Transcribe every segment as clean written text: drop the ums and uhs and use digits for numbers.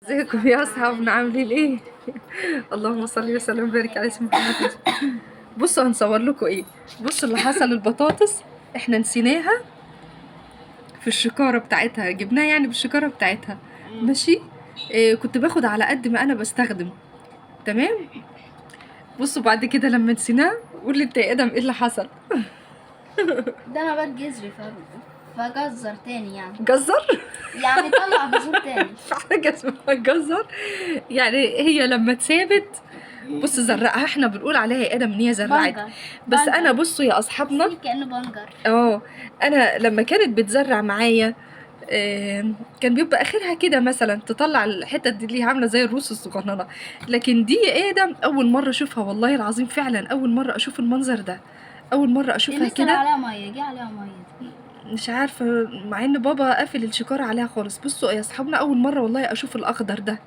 ازيكم يا اصحابنا عاملين ايه؟ اللهم صل وسلم وبارك على سيدنا محمد. بصوا هنصور لكم ايه. بصوا اللي حصل، البطاطس احنا نسيناها في الشكاره بتاعتها، جبناها يعني بالشكاره بتاعتها. ماشي. إيه، كنت باخد على قد ما انا بستخدم. تمام. بصوا بعد كده لما نسيناها قول لي انت يا ادم ايه اللي حصل. ده نبات جذري فجزر تاني جزر. يعني طلع بذور تاني. في حاجه اسمها جزر. يعني هي لما اتثابت، بص زرقها، احنا بنقول عليها يا ادم ان هي زرعت. بنجر. بس بنجر. انا بصوا يا اصحابنا، كأنه بنجر. انا لما كانت بتزرع معايا كان بيبقى اخرها كده مثلا تطلع الحتت دي اللي هي عامله زي الروس الصغننه. لكن دي يا ادم اول مره اشوفها، والله العظيم فعلا اول مره اشوف المنظر ده، اول مره اشوفها لسه كده. عليها ميه، جه عليها ميه. مش عارفه، مع ان بابا قافل الشكاره عليها خالص. بصوا يا اصحابنا اول مره والله اشوف الاخضر ده.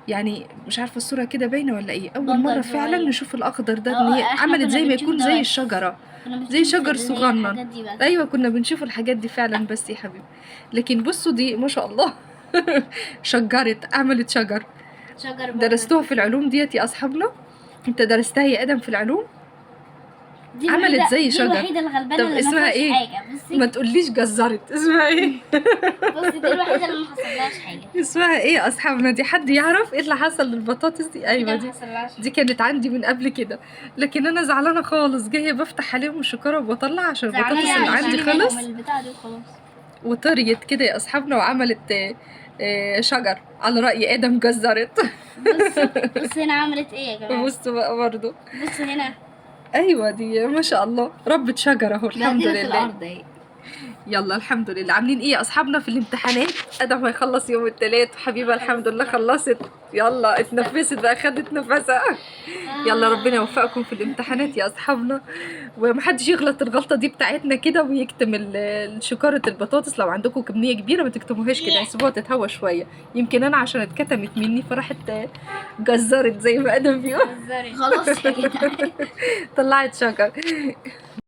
يعني مش عارفه الصوره كده باينه ولا ايه، اول بنجر مره فعلا صغير. نشوف الاخضر ده، ان هي احنا عملت كنا زي ما بنشوف يكون ده زي بس. الشجره، كنا بنشوف زي شجر اللي هي صغنن. الحاجات دي بس. ايوه كنا بنشوف الحاجات دي فعلا بس يا حبيبي. لكن بصوا دي ما شاء الله. شجرت، عملت شجر. شجر بنجر. درستوها في العلوم ديت يا اصحابنا؟ انت درستها يا ادم في العلوم؟ دي عملت زي دي شجر. الوحيده الغلبانه طب اللي ما اسمها فيهاش ايه؟ حاجه. بصي ما تقوليش جزرت، اسمها ايه؟ بصي دي الوحيده اللي ما حصلهاش حاجه. اسمها ايه يا اصحابنا؟ دي حد يعرف ايه اللي حصل للبطاطس دي؟ ايوه كده ما دي، حصلهاش دي كانت عندي من قبل كده. لكن انا زعلانه خالص، جايه بفتح عليهم الشكاره وبطلع عشان البطاطس اللي عندي خلص. البتاع دي وخلاص. وطريت كده يا اصحابنا وعملت شجر، على رأي ادم جزرت. بص هنا عملت ايه يا جماعه. بصوا بقى برضه. بص هنا ايوه دي ما شاء الله ربة شجره اهو، الحمد بهدلت لله. الارض اهي. يلا الحمد لله. عاملين ايه يا اصحابنا في الامتحانات؟ ادم هيخلص يوم الثلاث، حبيبه الحمد لله خلصت. يلا اتنفست بقى، خدت نفسها. يلا ربنا يوفقكم في الامتحانات يا اصحابنا، ومحدش يغلط الغلطه دي بتاعتنا كده ويكتم شكاره البطاطس. لو عندكم كميه كبيره ما تكتموهاش كده، سيبوها تتهوى شويه. يمكن انا عشان اتكتمت مني فراحت جزرت زي ما ادم بيقول. خلاص يا جدعان. طلعت شجر.